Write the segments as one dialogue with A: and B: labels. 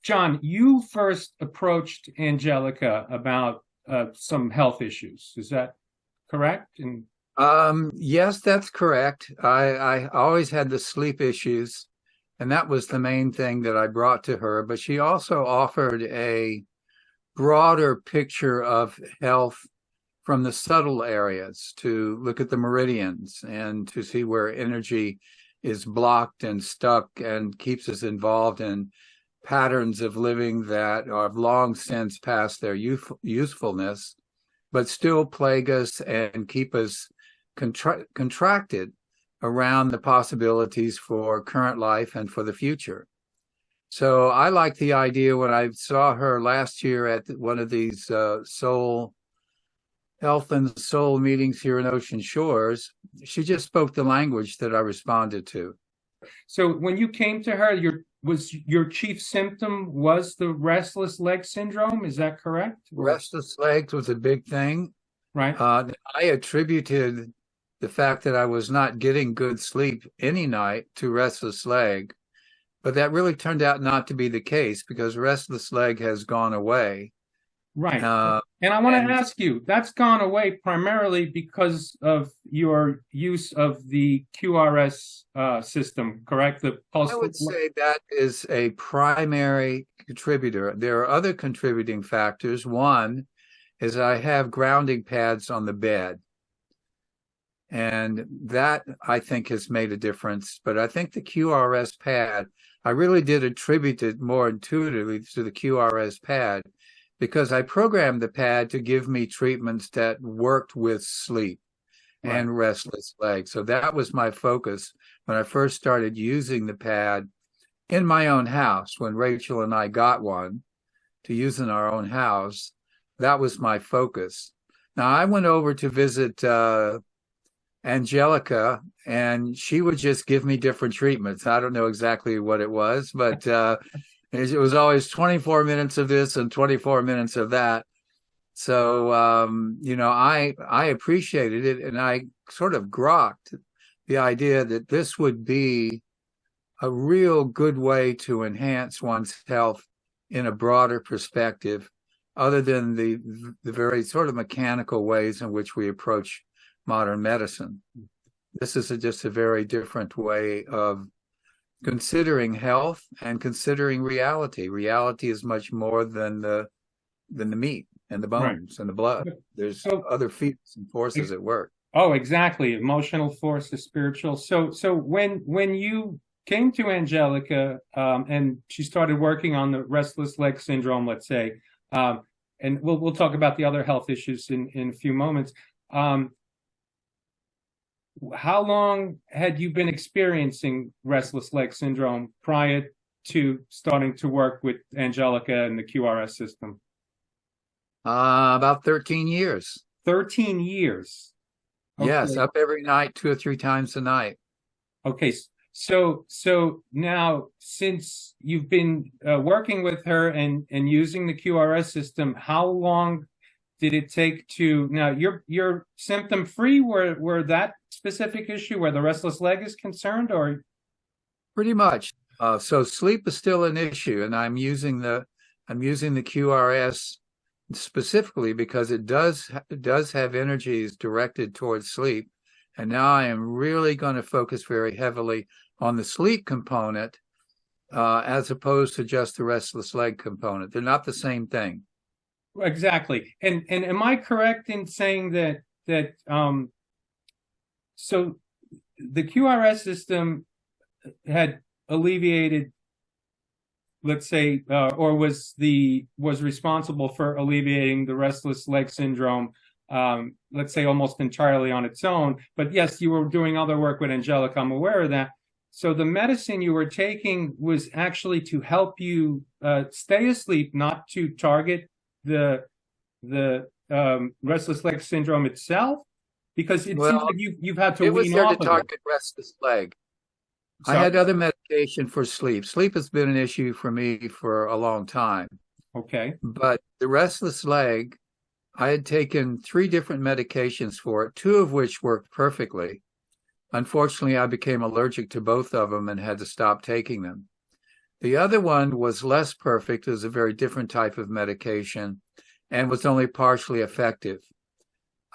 A: John, you first approached Angelica about some health issues. Is that correct? And
B: Yes, that's correct. I always had the sleep issues, and that was the main thing that I brought to her. But she also offered a broader picture of health from the subtle areas, to look at the meridians and to see where energy is blocked and stuck and keeps us involved in patterns of living that have long since passed their usefulness, but still plague us and keep us contracted around the possibilities for current life and for the future. So I like the idea. When I saw her last year at one of these health and soul meetings here in Ocean Shores, she just spoke the language that I responded to.
A: so when you came to her, your chief symptom was the restless leg syndrome. Is that correct?
B: Restless legs was a big thing.
A: Right.
B: I attributed the fact that I was not getting good sleep any night to restless leg, but that really turned out not to be the case, because restless leg has gone away.
A: Right. And I want to ask you, that's gone away primarily because of your use of the QRS system, correct? The pulse.
B: I would say that is a primary contributor. There are other contributing factors. One is I have grounding pads on the bed, and that, I think, has made a difference. But I think the QRS pad, I really did attribute it more intuitively to the QRS pad, because I programmed the pad to give me treatments that worked with sleep and restless legs. So that was my focus when I first started using the pad in my own house. When Rachel and I got one to use in our own house, that was my focus. Now, I went over to visit Angelica, and she would just give me different treatments. I don't know exactly what it was, but it was always 24 minutes of this and 24 minutes of that. So, I appreciated it, and I sort of grokked the idea that this would be a real good way to enhance one's health in a broader perspective, other than the very sort of mechanical ways in which we approach modern medicine. This is just a very different way of considering health and considering reality. Reality is much more than the meat and the bones and the blood. There's other feelings and forces at work.
A: Oh, exactly. Emotional forces, spiritual. So when you came to Angelica, and she started working on the restless leg syndrome, let's say, and we'll talk about the other health issues in a few moments. How long had you been experiencing restless leg syndrome prior to starting to work with Angelica and the QRS system?
B: About 13 years.
A: 13 years. Okay.
B: Yes, up every night, 2 or 3 times a night.
A: Okay, so now, since you've been working with her and using the QRS system, how long did it take to, now you're symptom free where that specific issue, where the restless leg is concerned, or? Pretty
B: much. So sleep is still an issue, and I'm using the QRS specifically because it does have energies directed towards sleep. And now I am really going to focus very heavily on the sleep component, as opposed to just the restless leg component. They're not the same thing.
A: Exactly. And am I correct in saying that so the QRS system had alleviated, let's say, or was responsible for alleviating the restless leg syndrome, let's say almost entirely on its own. But yes, you were doing other work with Angelica. I'm aware of that. So the medicine you were taking was actually to help you stay asleep, not to target the restless leg syndrome itself, because it seems like you've had to wean off of it. It was there to target
B: restless leg. I had other medication for sleep. Sleep has been an issue for me for a long time.
A: Okay.
B: But the restless leg, I had taken 3 different medications for it, 2 of which worked perfectly. Unfortunately, I became allergic to both of them and had to stop taking them. The other one was less perfect. It was a very different type of medication and was only partially effective.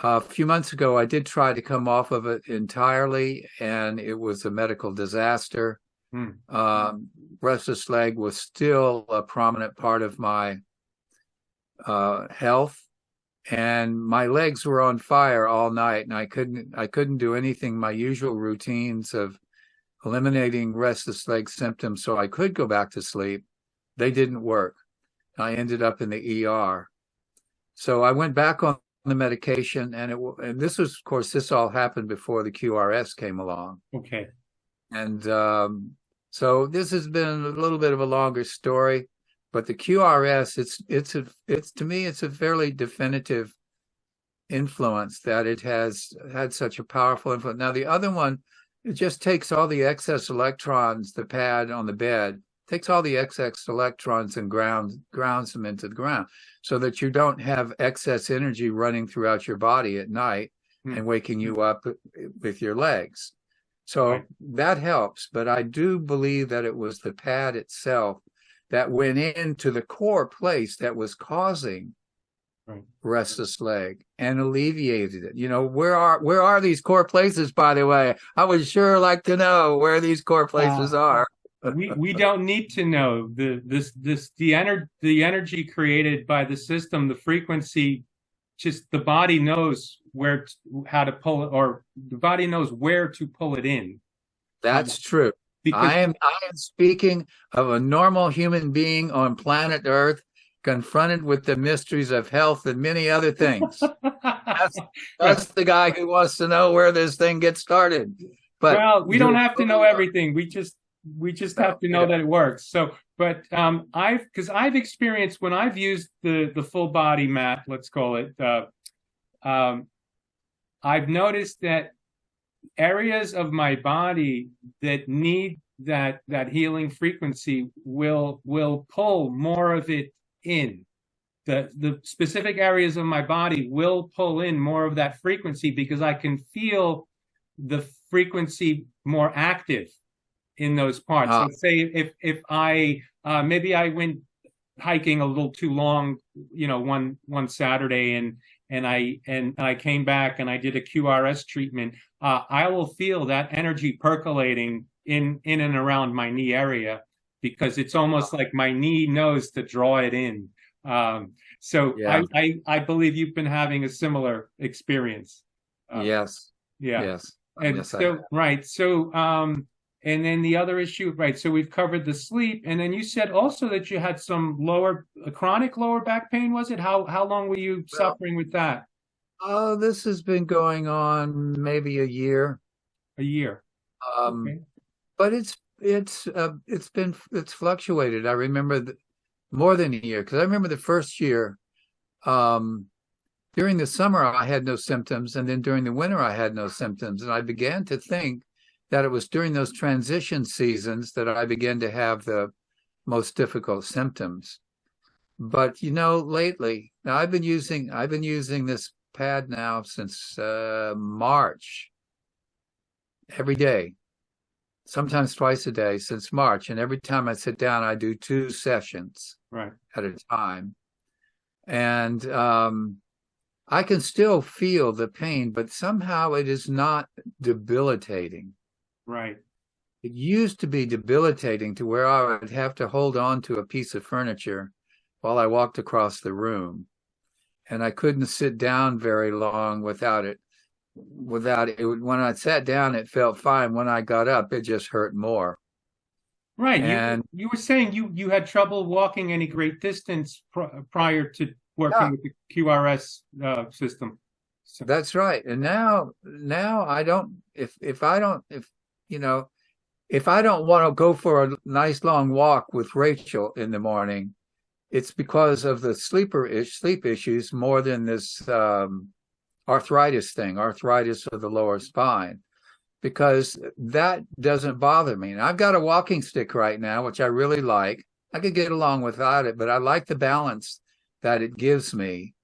B: A few months ago, I did try to come off of it entirely, and it was a medical disaster. Restless leg was still a prominent part of my health, and my legs were on fire all night, and I couldn't do anything. My usual routines of eliminating restless leg symptoms so I could go back to sleep, they didn't work. I ended up in the ER. So I went back on the medication, and this was, of course, this all happened before the QRS came along.
A: Okay.
B: And so this has been a little bit of a longer story, but the QRS, it's to me, it's a fairly definitive influence that it has had such a powerful influence. Now, the other one, it just takes all the excess electrons, the pad on the bed, takes all the excess electrons and grounds them into the ground so that you don't have excess energy running throughout your body at night and waking you up with your legs. So that helps. But I do believe that it was the pad itself that went into the core place that was causing restless leg and alleviated it. You know, where are these core places, by the way? I would sure like to know where these core places are.
A: We don't need to know. The energy created by the system, the frequency, just the body knows how to pull it, or the body knows where to pull it in.
B: That's true. I am speaking of a normal human being on planet Earth, confronted with the mysteries of health and many other things. That's the guy who wants to know where this thing gets started. But
A: well, we don't have to know everything. We just have to know that it works. So, but I've experienced when I've used the full body mat, let's call it, I've noticed that areas of my body that need that healing frequency will pull more of it in. The specific areas of my body will pull in more of that frequency because I can feel the frequency more active in those parts. Let's say if I maybe I went hiking a little too long, you know, one Saturday and I came back and I did a QRS treatment, I will feel that energy percolating in and around my knee area because it's almost like my knee knows to draw it in. So yeah. I believe you've been having a similar experience.
B: Yes.
A: Yeah.
B: Yes.
A: And
B: yes,
A: so right. So and then the other issue, right? So we've covered the sleep, and then you said also that you had some chronic lower back pain. Was it? How long were you suffering with that?
B: Oh, this has been going on maybe a year.
A: A year.
B: Okay. But it's fluctuated. I remember more than a year because I remember the first year. During the summer, I had no symptoms, and then during the winter, I had no symptoms, and I began to think that it was during those transition seasons that I began to have the most difficult symptoms. But you know, lately, now I've been using this pad now since March, every day, sometimes twice a day since March, and every time I sit down, I do 2 sessions at a time, and I can still feel the pain, but somehow it is not debilitating.
A: Right.
B: It used to be debilitating to where I would have to hold on to a piece of furniture while I walked across the room. And I couldn't sit down very long without it. When I sat down, it felt fine. When I got up, it just hurt more.
A: Right. And you were saying you had trouble walking any great distance prior to working with the QRS system. So.
B: That's right. And now I don't, if I don't want to go for a nice long walk with Rachel in the morning, it's because of the sleep issues more than this arthritis of the lower spine, because that doesn't bother me. And I've got a walking stick right now, which I really like. I could get along without it, but I like the balance that it gives me.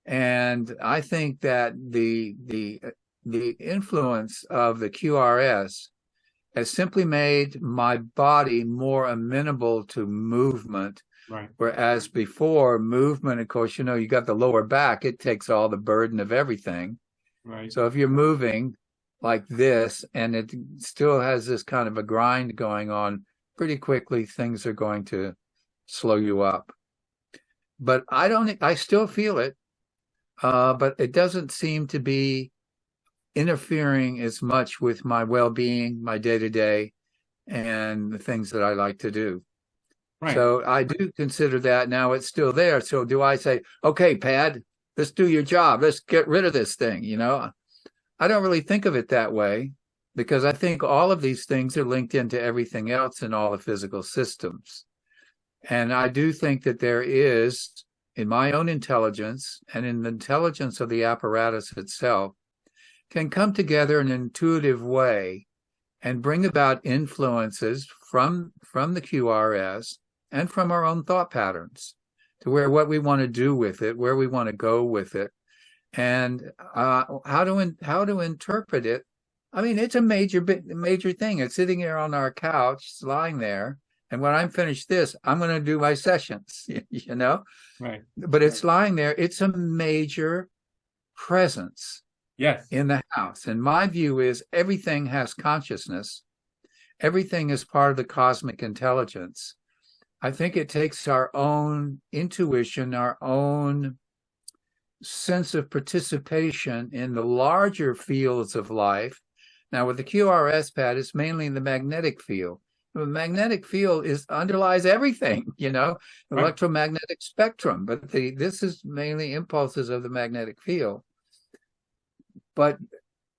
B: And I think that the influence of the QRS has simply made my body more amenable to movement.
A: Right.
B: Whereas before, movement, of course, you got the lower back, it takes all the burden of everything.
A: Right.
B: So if you're moving like this and it still has this kind of a grind going on, pretty quickly things are going to slow you up. But I still feel it, but it doesn't seem to be interfering as much with my well-being, my day-to-day, and the things that I like to do.
A: Right.
B: So I do consider that now it's still there. So do I say, okay, Pad, let's do your job. Let's get rid of this thing, I don't really think of it that way, because I think all of these things are linked into everything else in all the physical systems. And I do think that there is, in my own intelligence and in the intelligence of the apparatus itself, can come together in an intuitive way and bring about influences from the QRS and from our own thought patterns to where what we want to do with it, where we want to go with it, and how to interpret it. I mean, it's a major thing. It's sitting here on our couch, it's lying there. And when I'm finished this, I'm going to do my sessions,
A: Right.
B: But it's lying there. It's a major presence.
A: Yes.
B: In the house. And my view is everything has consciousness. Everything is part of the cosmic intelligence. I think it takes our own intuition, our own sense of participation in the larger fields of life. Now, with the QRS pad, it's mainly the magnetic field. The magnetic field underlies everything,
A: Right.
B: electromagnetic spectrum. But this is mainly impulses of the magnetic field. But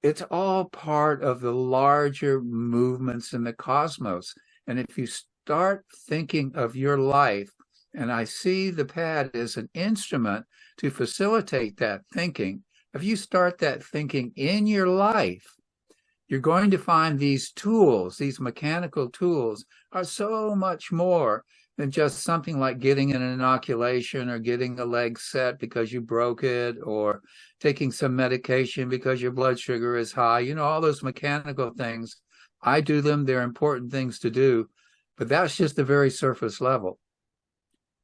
B: it's all part of the larger movements in the cosmos. And if you start thinking of your life, and I see the pad as an instrument to facilitate that thinking, if you start that thinking in your life, you're going to find these tools, these mechanical tools, are so much more than just something like getting an inoculation or getting a leg set because you broke it, or taking some medication because your blood sugar is high. All those mechanical things. I do them. They're important things to do, but that's just the very surface level.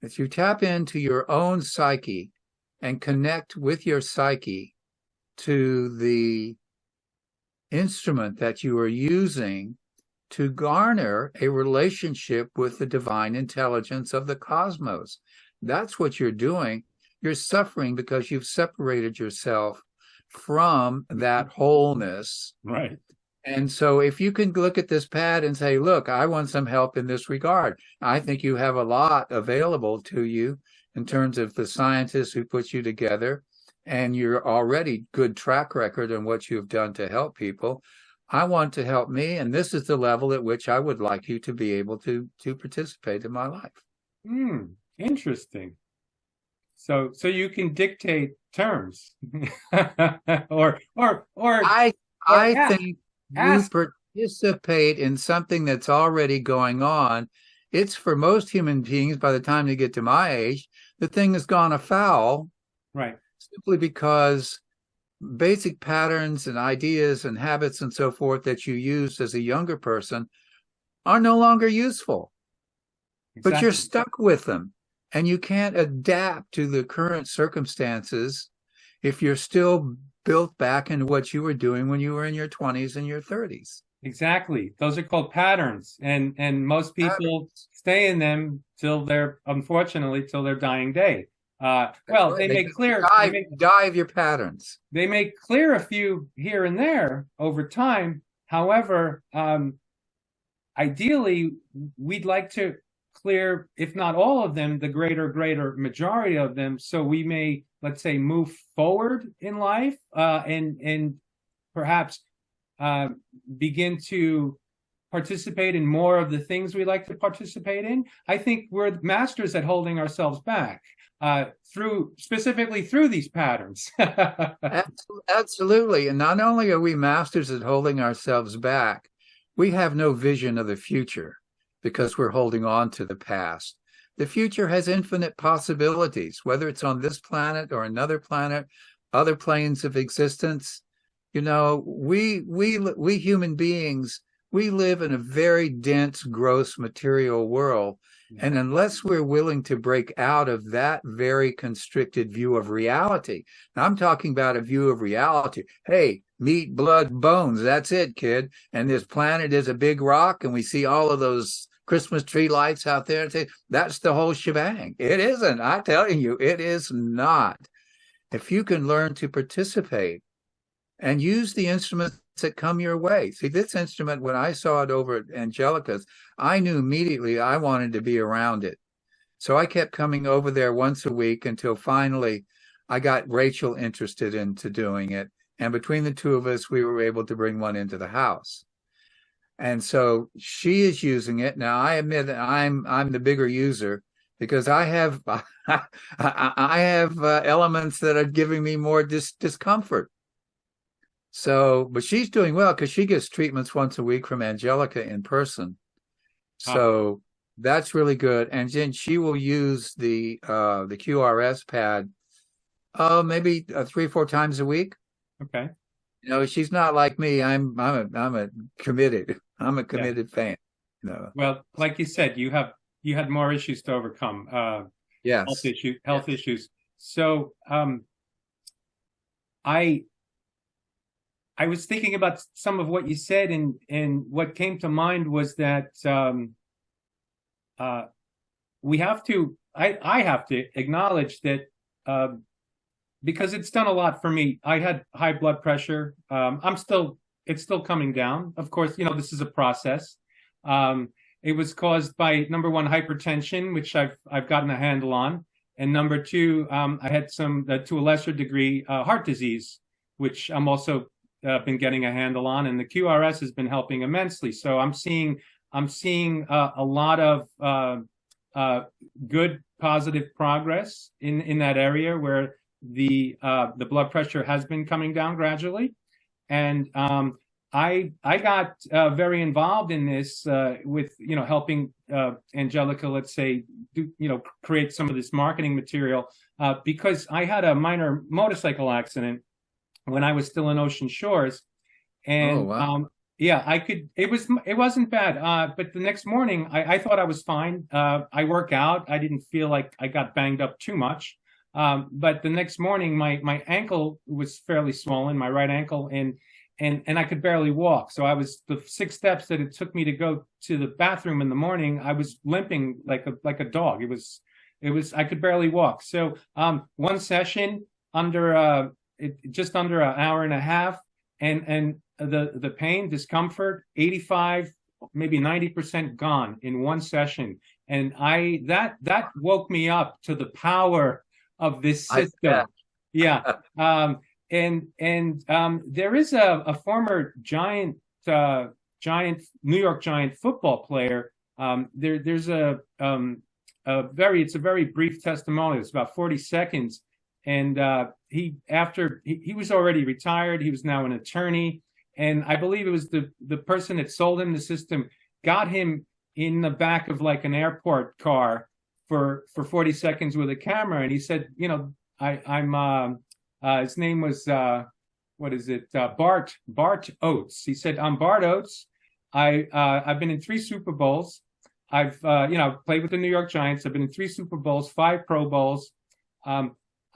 B: If you tap into your own psyche and connect with your psyche to the instrument that you are using to garner a relationship with the divine intelligence of the cosmos. That's what you're doing. You're suffering because you've separated yourself from that wholeness.
A: Right.
B: And so if you can look at this pad and say, look, I want some help in this regard. I think you have a lot available to you in terms of the scientists who put you together and your already good track record on what you've done to help people. I want to help me, and this is the level at which I would like you to be able to participate in my life.
A: Interesting. So you can dictate terms, or
B: I think you participate in something that's already going on. It's for most human beings, by the time they get to my age, the thing has gone afoul.
A: Right. Simply
B: because basic patterns and ideas and habits and so forth that you used as a younger person are no longer useful. Exactly. But you're stuck with them, and you can't adapt to the current circumstances if you're still built back into what you were doing when you were in your 20s and your 30s.
A: Exactly. Those are called patterns, and most people stay in them unfortunately till their dying day. They make clear
B: die of your patterns.
A: They make clear a few here and there over time. However, ideally, we'd like to clear, if not all of them, the greater majority of them, so we may, let's say, move forward in life, and perhaps begin to participate in more of the things we like to participate in. I think we're masters at holding ourselves back. Specifically through these patterns.
B: Absolutely. And not only are we masters at holding ourselves back, we have no vision of the future because we're holding on to the past. The future has infinite possibilities, whether it's on this planet or another planet, other planes of existence. We human beings, we live in a very dense, gross material world. And unless we're willing to break out of that very constricted view of reality, now I'm talking about a view of reality. Hey, meat, blood, bones, that's it, kid. And this planet is a big rock, and we see all of those Christmas tree lights out there. That's the whole shebang. It isn't. I'm telling you, it is not. If you can learn to participate and use the instruments that come your way. See, this instrument, when I saw it over at Angelica's, I knew immediately I wanted to be around it. So I kept coming over there once a week until finally I got Rachel interested into doing it. And between the two of us, we were able to bring one into the house. And so she is using it. Now, I admit that I'm the bigger user because I have I have elements that are giving me more discomfort. So, but she's doing well because she gets treatments once a week from Angelica in person. So that's really good. And then she will use the QRS pad, maybe 3 or 4 times a week.
A: Okay.
B: You know, she's not like me. I'm a committed fan. You know.
A: Well, like you said, you had more issues to overcome.
B: Yes.
A: Health issues. So, I was thinking about some of what you said, and what came to mind was that we have to. I have to acknowledge that because it's done a lot for me. I had high blood pressure. It's still coming down. Of course, you know, this is a process. It was caused by, number one, hypertension, which I've gotten a handle on, and number two, I had some to a lesser degree heart disease, which I'm also been getting a handle on, and the QRS has been helping immensely. So I'm seeing a lot of good positive progress in that area where the blood pressure has been coming down gradually, and I got very involved in this with, you know, helping Angelica, let's say, create some of this marketing material because I had a minor motorcycle accident when I was still in Ocean Shores, and it wasn't bad. But the next morning, I thought I was fine. I work out. I didn't feel like I got banged up too much. But the next morning, my ankle was fairly swollen, my right ankle, and I could barely walk. So the 6 steps that it took me to go to the bathroom in the morning, I was limping like a dog. It was I could barely walk. So one session just under an hour and a half, and the pain, discomfort, 85, maybe 90% gone in one session. And that woke me up to the power of this system. Yeah. And there is a former Giant New York Giant football player. There's a very brief testimonial. It's about 40 seconds. And he was already retired. He was now an attorney, and I believe it was the person that sold him the system got him in the back of like an airport car for 40 seconds with a camera, and he said, you know, I'm his name was Bart Oates. He said, I'm Bart Oates. I've been in 3 Super Bowls. I've played with the New York Giants. I've been in 3 Super Bowls, 5 Pro Bowls.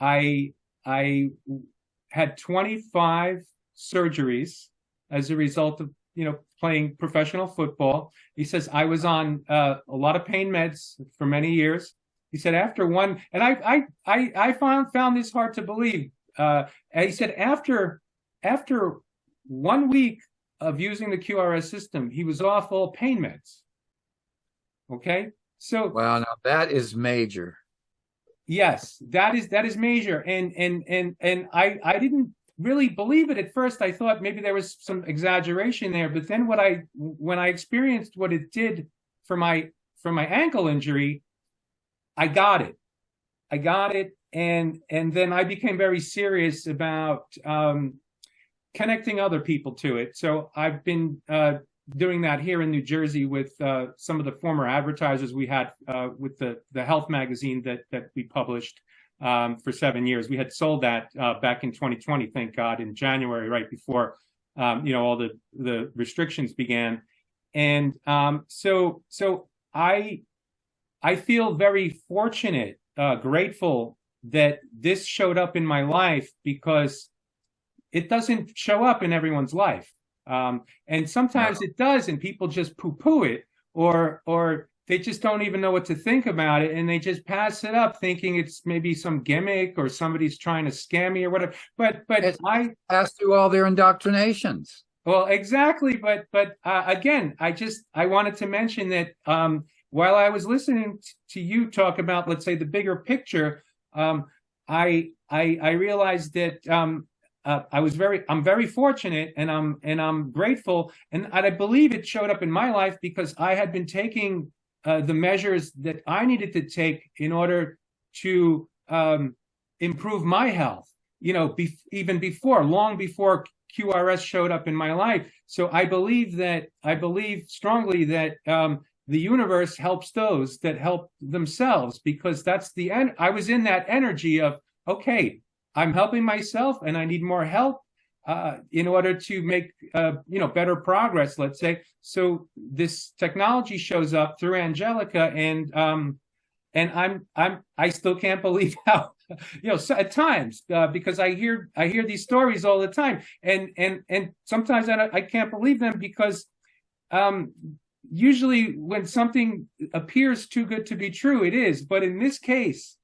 A: I had 25 surgeries as a result of, you know, playing professional football. He says I was on a lot of pain meds for many years. He said after one, and I found this hard to believe. And he said after 1 week of using the QRS system, he was off all pain meds. Okay, so
B: wow, now that is major.
A: Yes, that is major, and I didn't really believe it at first. I thought maybe there was some exaggeration there, but then when I experienced what it did for my ankle injury, I got it, and then I became very serious about connecting other people to it. So I've been doing that here in New Jersey with some of the former advertisers we had with the health magazine that we published for 7 years. We had sold that back in 2020, thank God, in January, right before all the restrictions began. And so I feel very fortunate, grateful that this showed up in my life, because it doesn't show up in everyone's life. And sometimes it does, and people just poo-poo it, or they just don't even know what to think about it, and they just pass it up, thinking it's maybe some gimmick or somebody's trying to scam me or whatever. But I
B: pass through all their indoctrinations.
A: Well, exactly. But again, I wanted to mention that while I was listening to you talk about, let's say, the bigger picture, I realized that I'm very fortunate, and I'm grateful, and I believe it showed up in my life because I had been taking the measures that I needed to take in order to improve my health. Even long before QRS showed up in my life. So I believe strongly that the universe helps those that help themselves, because that's the end. I was in that energy of, okay, I'm helping myself and I need more help in order to make better progress, let's say. So this technology shows up through Angelica, and I still can't believe how, so at times, because I hear these stories all the time, and sometimes I can't believe them, because usually when something appears too good to be true, it is. But in this case,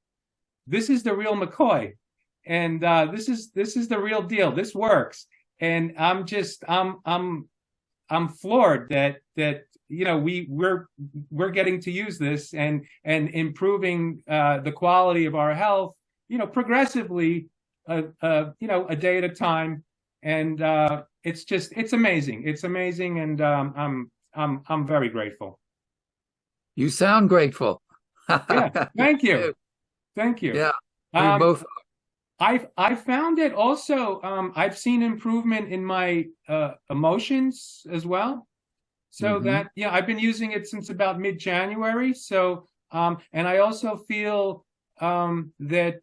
A: this is the real McCoy, and this is the real deal. This works, and I'm floored that we're getting to use this and improving the quality of our health, progressively, a day at a time. And it's amazing. And I'm very grateful.
B: You sound grateful.
A: Yeah, thank you.
B: Yeah, we both.
A: I found it also. I've seen improvement in my emotions as well. So that, I've been using it since about mid-January. So, and I also feel that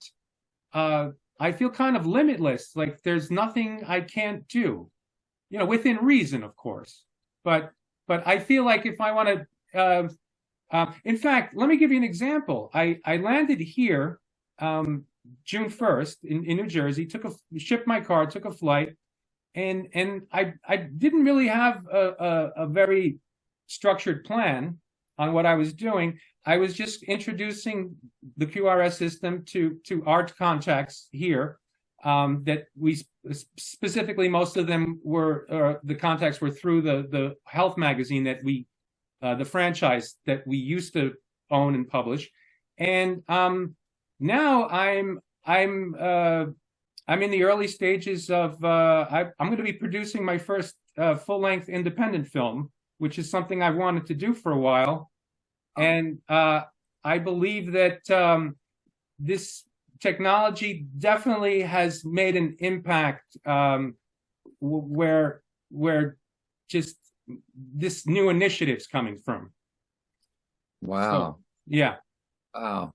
A: I feel kind of limitless. Like there's nothing I can't do, within reason, of course. But I feel like if I want to, in fact, let me give you an example. I landed here June 1st in New Jersey. Shipped my car, took a flight. And I didn't really have a very structured plan on what I was doing. I was just introducing the QRS system to our contacts here. That we specifically, most of them were the contacts were through the health magazine that the franchise that we used to own and publish. And now I'm in the early stages of, I'm going to be producing my first full-length independent film, which is something I've wanted to do for a while. And I believe that this technology definitely has made an impact where just this new initiative's coming from.
B: Wow.
A: So, yeah.
B: Wow.